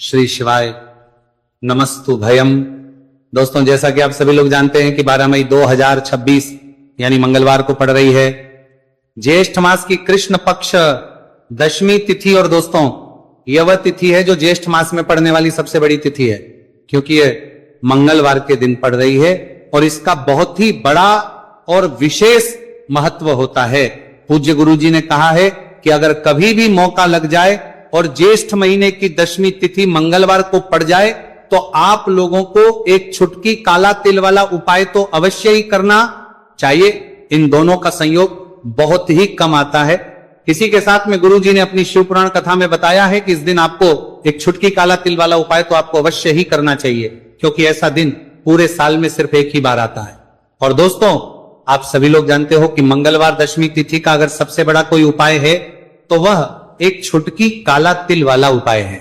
श्री शिवाय नमस्तु भयम। दोस्तों, जैसा कि आप सभी लोग जानते हैं कि 12 मई 2026 यानी मंगलवार को पड़ रही है ज्येष्ठ मास की कृष्ण पक्ष दशमी तिथि। और दोस्तों, यह वह तिथि है जो ज्येष्ठ मास में पड़ने वाली सबसे बड़ी तिथि है, क्योंकि यह मंगलवार के दिन पड़ रही है और इसका बहुत ही बड़ा और विशेष महत्व होता है। पूज्य गुरु जी ने कहा है कि अगर कभी भी मौका लग जाए और ज्येष्ठ महीने की दशमी तिथि मंगलवार को पड़ जाए तो आप लोगों को एक छुटकी काला तिल वाला उपाय तो अवश्य ही करना चाहिए। इन दोनों का संयोग बहुत ही कम आता है। इसी के साथ में गुरु जी ने अपनी शिव पुराण कथा में बताया है कि इस दिन आपको एक छुटकी काला तिल वाला उपाय तो आपको अवश्य ही करना चाहिए, क्योंकि ऐसा दिन पूरे साल में सिर्फ एक ही बार आता है। और दोस्तों, आप सभी लोग जानते हो कि मंगलवार दशमी तिथि का अगर सबसे बड़ा कोई उपाय है तो वह एक छुटकी काला तिल वाला उपाय है।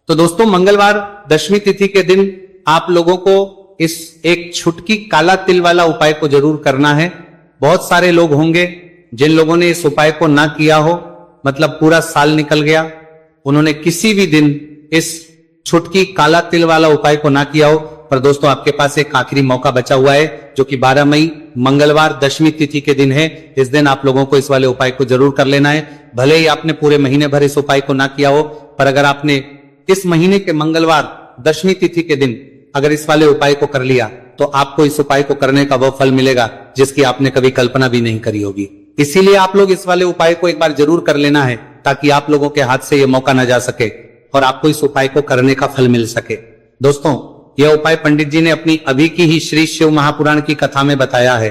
तो दोस्तों, मंगलवार दशमी तिथि के दिन आप लोगों को इस एक छुटकी काला तिल वाला उपाय को जरूर करना है। बहुत सारे लोग होंगे जिन लोगों ने इस उपाय को ना किया हो, मतलब पूरा साल निकल गया, उन्होंने किसी भी दिन इस छुटकी काला तिल वाला उपाय को ना किया हो। पर दोस्तों, आपके पास एक आखिरी मौका बचा हुआ है, जो कि 12 मई मंगलवार दशमी तिथि के दिन है। इस दिन आप लोगों को इस वाले उपाय को जरूर कर लेना है। भले ही आपने पूरे महीने भर इस उपाय को ना किया हो, पर अगर आपने इस महीने के मंगलवार दशमी तिथि के दिन अगर इस वाले उपाय को कर लिया तो आपको इस उपाय को करने का वह फल मिलेगा जिसकी आपने कभी कल्पना भी नहीं करी होगी। इसीलिए आप लोग इस वाले उपाय को एक बार जरूर कर लेना है, ताकि आप लोगों के हाथ से यह मौका न जा सके और आपको इस उपाय को करने का फल मिल सके। दोस्तों, यह उपाय पंडित जी ने अपनी अभी की ही श्री शिव महापुराण की कथा में बताया है।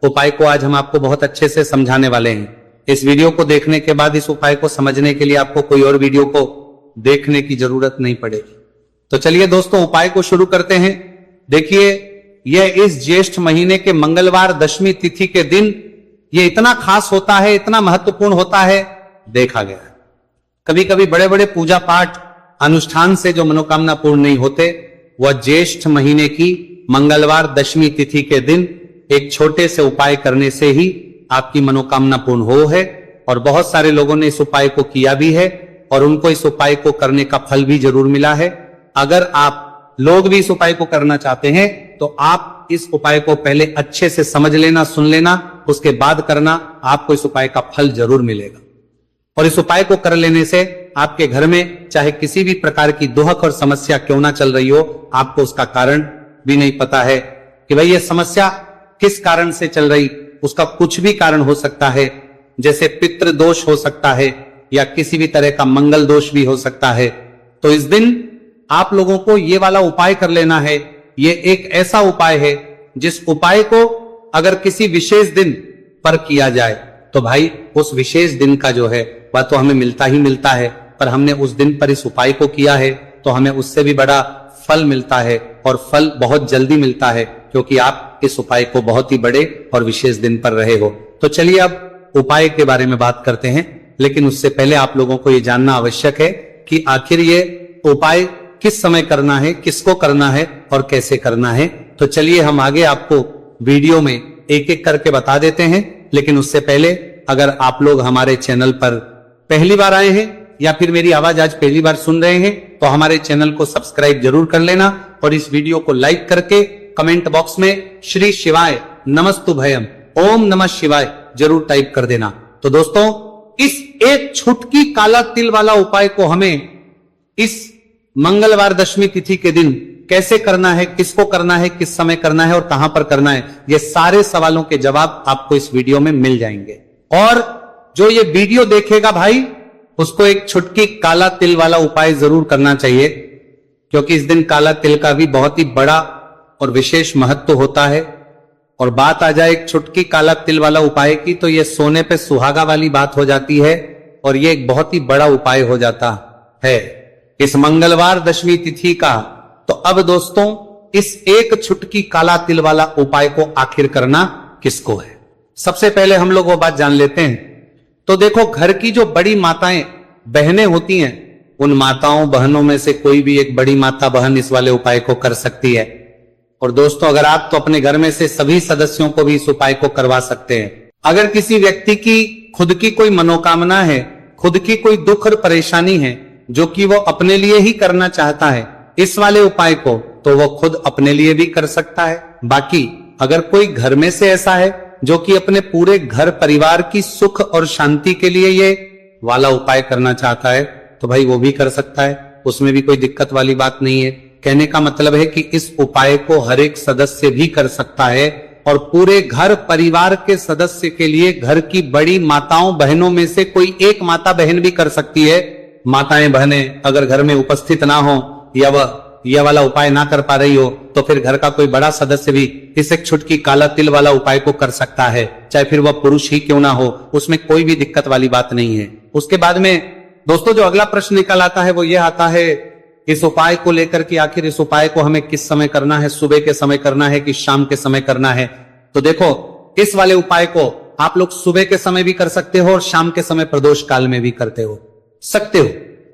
उपाय को आज हम आपको बहुत अच्छे से समझाने वाले हैं। इस वीडियो को देखने के बाद इस उपाय को समझने के लिए आपको कोई और वीडियो को देखने की जरूरत नहीं पड़ेगी। तो चलिए दोस्तों, उपाय को शुरू करते हैं। देखिए, यह इस ज्येष्ठ महीने के मंगलवार दशमी तिथि के दिन यह इतना खास होता है, इतना महत्वपूर्ण होता है, देखा गया है। कभी कभी बड़े बड़े पूजा पाठ अनुष्ठान से जो मनोकामना पूर्ण नहीं होते, वह ज्येष्ठ महीने की मंगलवार दशमी तिथि के दिन एक छोटे से उपाय करने से ही आपकी मनोकामना पूर्ण हो है। और बहुत सारे लोगों ने इस उपाय को किया भी है और उनको इस उपाय को करने का फल भी जरूर मिला है। अगर आप लोग भी इस उपाय को करना चाहते हैं तो आप इस उपाय को पहले अच्छे से समझ लेना, सुन लेना, उसके बाद करना, आपको इस उपाय का फल जरूर मिलेगा। और इस उपाय को कर लेने से आपके घर में चाहे किसी भी प्रकार की दुहक और समस्या क्यों ना चल रही हो, आपको उसका कारण भी नहीं पता है कि भाई ये समस्या किस कारण से चल रही, उसका कुछ भी कारण हो सकता है। जैसे पितृ दोष हो सकता है या किसी भी तरह का मंगल दोष भी हो सकता है। तो इस दिन आप लोगों को ये वाला उपाय कर लेना है। ये एक ऐसा उपाय है जिस उपाय को अगर किसी विशेष दिन पर किया जाए तो भाई उस विशेष दिन का जो है वह तो हमें मिलता ही मिलता है, पर हमने उस दिन पर इस उपाय को किया है तो हमें उससे भी बड़ा फल मिलता है, और फल बहुत जल्दी मिलता है, क्योंकि आप इस उपाय को बहुत ही बड़े और विशेष दिन पर रहे हो। तो चलिए अब उपाय के बारे में बात करते हैं, लेकिन उससे पहले आप लोगों को यह जानना आवश्यक है कि आखिर ये उपाय किस समय करना है, किसको करना है और कैसे करना है। तो चलिए हम आगे आपको वीडियो में एक एक करके बता देते हैं। लेकिन उससे पहले अगर आप लोग हमारे चैनल पर पहली बार आए हैं या फिर मेरी आवाज आज पहली बार सुन रहे हैं तो हमारे चैनल को सब्सक्राइब जरूर कर लेना और इस वीडियो को लाइक करके कमेंट बॉक्स में श्री शिवाय नमस्तु भयम ओम नमः शिवाय जरूर टाइप कर देना। तो दोस्तों, इस एक छुटकी काला तिल वाला उपाय को हमें इस मंगलवार दशमी तिथि के दिन कैसे करना है, किसको करना है, किस समय करना है और कहां पर करना है, ये सारे सवालों के जवाब आपको इस वीडियो में मिल जाएंगे। और जो ये वीडियो देखेगा भाई, उसको एक छुटकी काला तिल वाला उपाय जरूर करना चाहिए, क्योंकि इस दिन काला तिल का भी बहुत ही बड़ा और विशेष महत्व होता है। और बात आ जाए एक छुटकी काला तिल वाला उपाय की, तो यह सोने पे सुहागा वाली बात हो जाती है और यह एक बहुत ही बड़ा उपाय हो जाता है इस मंगलवार दशमी तिथि का। तो अब दोस्तों, इस एक छुटकी काला तिल वाला उपाय को आखिर करना किसको है, सबसे पहले हम लोग वो बात जान लेते हैं। तो देखो, घर की जो बड़ी माताएं बहनें होती हैं, उन माताओं बहनों में से कोई भी एक बड़ी माता बहन इस वाले उपाय को कर सकती है। और दोस्तों, अगर आप तो अपने घर में से सभी सदस्यों को भी इस उपाय को करवा सकते हैं। अगर किसी व्यक्ति की खुद की कोई मनोकामना है, खुद की कोई दुख और परेशानी है, जो कि वो अपने लिए ही करना चाहता है इस वाले उपाय को, तो वो खुद अपने लिए भी कर सकता है। बाकी अगर कोई घर में से ऐसा है जो कि अपने पूरे घर परिवार की सुख और शांति के लिए ये वाला उपाय करना चाहता है, तो भाई वो भी कर सकता है, उसमें भी कोई दिक्कत वाली बात नहीं है। कहने का मतलब है कि इस उपाय को हर एक सदस्य भी कर सकता है और पूरे घर परिवार के सदस्य के लिए घर की बड़ी माताओं बहनों में से कोई एक माता बहन भी कर सकती है। माताएं बहनें अगर घर में उपस्थित ना हो या वह यह वाला उपाय ना कर पा रही हो, तो फिर घर का कोई बड़ा सदस्य भी इस एक छुटकी काला तिल वाला उपाय को कर सकता है, चाहे फिर वह पुरुष ही क्यों ना हो, उसमें कोई भी दिक्कत वाली बात नहीं है। उसके बाद में दोस्तों जो अगला प्रश्न निकल आता है वो ये आता है इस उपाय को लेकर कि आखिर इस उपाय को हमें किस समय करना है, सुबह के समय करना है कि शाम के समय करना है। तो देखो इस वाले उपाय को आप लोग सुबह के समय भी कर सकते हो और शाम के समय प्रदोष काल में भी करते हो सकते हो।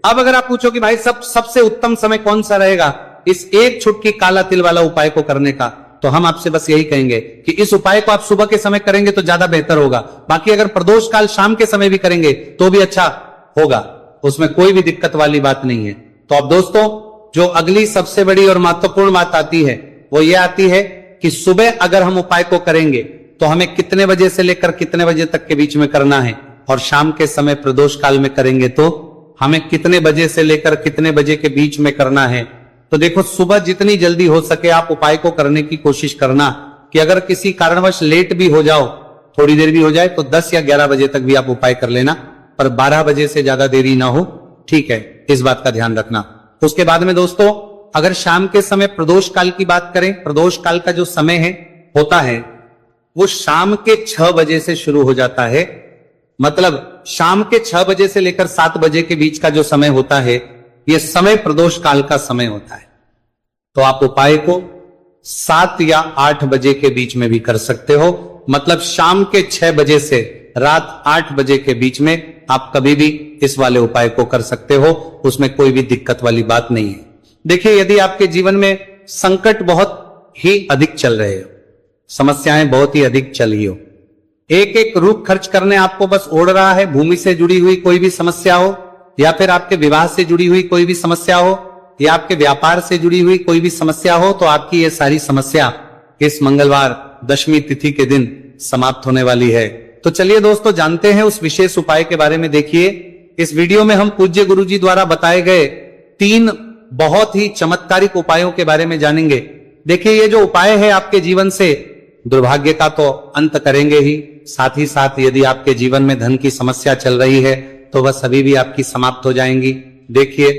अब अगर आप पूछो कि भाई सबसे उत्तम समय कौन सा रहेगा इस एक छुटकी काला तिल वाला उपाय को करने का, तो हम आपसे बस यही कहेंगे कि इस उपाय को आप सुबह के समय करेंगे तो ज्यादा बेहतर होगा। बाकी अगर प्रदोष काल शाम के समय भी करेंगे तो भी अच्छा होगा, उसमें कोई भी दिक्कत वाली बात नहीं है। तो अब दोस्तों जो अगली सबसे बड़ी और महत्वपूर्ण बात आती है वो ये आती है कि सुबह अगर हम उपाय को करेंगे तो हमें कितने बजे से लेकर कितने बजे तक के बीच में करना है, और शाम के समय प्रदोष काल में करेंगे तो हमें कितने बजे से लेकर कितने बजे के बीच में करना है। तो देखो सुबह जितनी जल्दी हो सके आप उपाय को करने की कोशिश करना, कि अगर किसी कारणवश लेट भी हो जाओ, थोड़ी देर भी हो जाए, तो 10 या 11 बजे तक भी आप उपाय कर लेना, पर 12 बजे से ज्यादा देरी ना हो, ठीक है, इस बात का ध्यान रखना। उसके बाद में दोस्तों अगर शाम के समय प्रदोष काल की बात करें, प्रदोष काल का जो समय है होता है वो शाम के 6 बजे से शुरू हो जाता है। मतलब शाम के 6 बजे से लेकर 7 बजे के बीच का जो समय होता है यह समय प्रदोष काल का समय होता है। तो आप उपाय को 7 या 8 बजे के बीच में भी कर सकते हो। मतलब शाम के 6 बजे से रात 8 बजे के बीच में आप कभी भी इस वाले उपाय को कर सकते हो, उसमें कोई भी दिक्कत वाली बात नहीं है। देखिए यदि आपके जीवन में संकट बहुत ही अधिक चल रहे हो, समस्याएं बहुत ही अधिक चली हो, एक एक रूप खर्च करने आपको बस ओढ़ रहा है, भूमि से जुड़ी हुई कोई भी समस्या हो, या फिर आपके विवाह से जुड़ी हुई कोई भी समस्या हो, या आपके व्यापार से जुड़ी हुई कोई भी समस्या हो, तो आपकी ये सारी समस्या इस मंगलवार दशमी तिथि के दिन समाप्त होने वाली है। तो चलिए दोस्तों जानते हैं उस विशेष उपाय के बारे में। देखिए इस वीडियो में हम पूज्य गुरुजी द्वारा बताए गए 3 बहुत ही चमत्कारिक उपायों के बारे में जानेंगे। देखिए ये जो उपाय है आपके जीवन से दुर्भाग्य का तो अंत करेंगे ही, साथ ही साथ यदि आपके जीवन में धन की समस्या चल रही है तो वह सभी भी आपकी समाप्त हो जाएंगी। देखिए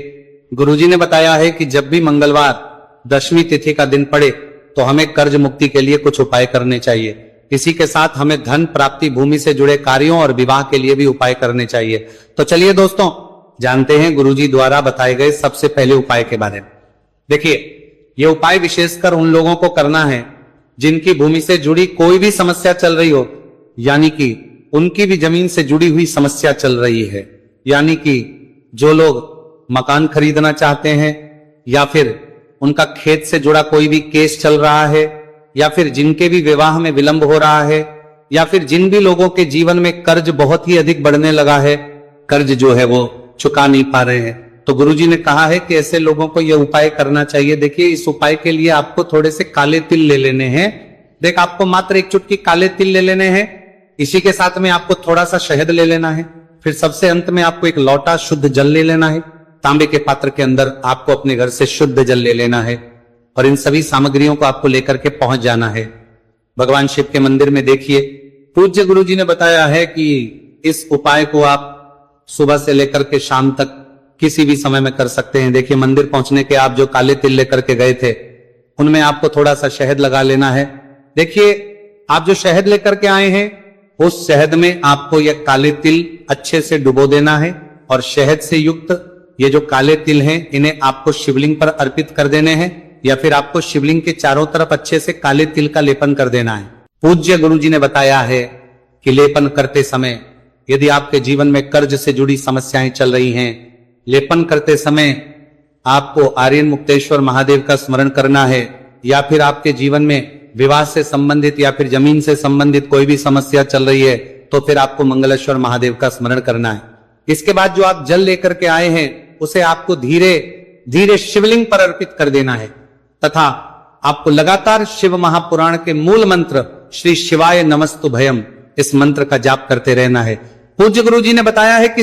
गुरुजी ने बताया है कि जब भी मंगलवार दशमी तिथि का दिन पड़े तो हमें कर्ज मुक्ति के लिए कुछ उपाय करने चाहिए। इसी के साथ हमें धन प्राप्ति, भूमि से जुड़े कार्यों और विवाह के लिए भी उपाय करने चाहिए। तो चलिए दोस्तों जानते हैं गुरुजी द्वारा बताए गए सबसे पहले उपाय के बारे में। देखिए ये उपाय विशेषकर उन लोगों को करना है जिनकी भूमि से जुड़ी कोई भी समस्या चल रही हो, यानी कि उनकी भी जमीन से जुड़ी हुई समस्या चल रही है, यानी कि जो लोग मकान खरीदना चाहते हैं, या फिर उनका खेत से जुड़ा कोई भी केस चल रहा है, या फिर जिनके भी विवाह में विलंब हो रहा है, या फिर जिन भी लोगों के जीवन में कर्ज बहुत ही अधिक बढ़ने लगा है, कर्ज जो है वो चुका नहीं पा रहे हैं, तो गुरुजी ने कहा है कि ऐसे लोगों को यह उपाय करना चाहिए। देखिए इस उपाय के लिए आपको थोड़े से काले तिल ले लेने हैं। देख आपको मात्र 1 चुटकी काले तिल ले लेने हैं, इसी के साथ में आपको थोड़ा सा शहद ले लेना है, फिर सबसे अंत में आपको 1 लोटा शुद्ध जल ले लेना है। तांबे के पात्र के अंदर आपको अपने घर से शुद्ध जल ले लेना है और इन सभी सामग्रियों को आपको लेकर के पहुंच जाना है भगवान शिव के मंदिर में। देखिए पूज्य गुरुजी ने बताया है कि इस उपाय को आप सुबह से लेकर के शाम तक किसी भी समय में कर सकते हैं। देखिए मंदिर पहुंचने के आप जो काले तिल लेकर के गए थे उनमें आपको थोड़ा सा शहद लगा लेना है। देखिए आप जो शहद लेकर के आए हैं उस शहद में आपको यह काले तिल अच्छे से डुबो देना है और शहद से युक्त ये जो काले तिल हैं इन्हें आपको शिवलिंग पर अर्पित कर देने हैं, या फिर आपको शिवलिंग के चारों तरफ अच्छे से काले तिल का लेपन कर देना है। पूज्य गुरुजी ने बताया है कि लेपन करते समय यदि आपके जीवन में कर्ज से जुड़ी समस्याएं चल रही हैं, लेपन करते समय आपको आर्यन मुक्तेश्वर महादेव का स्मरण करना है, या फिर आपके जीवन में विवाह से संबंधित या फिर जमीन से संबंधित कोई भी समस्या चल रही है तो फिर आपको मंगलेश्वर महादेव का स्मरण करना है। इसके बाद जो आप जल लेकर के आए हैं उसे आपको धीरे धीरे शिवलिंग पर अर्पित कर देना है तथा आपको लगातार शिव महापुराण के मूल मंत्र श्री शिवाय नमस्तु भयम इस मंत्र का जाप करते रहना है। पूज्य गुरु जी ने बताया है कि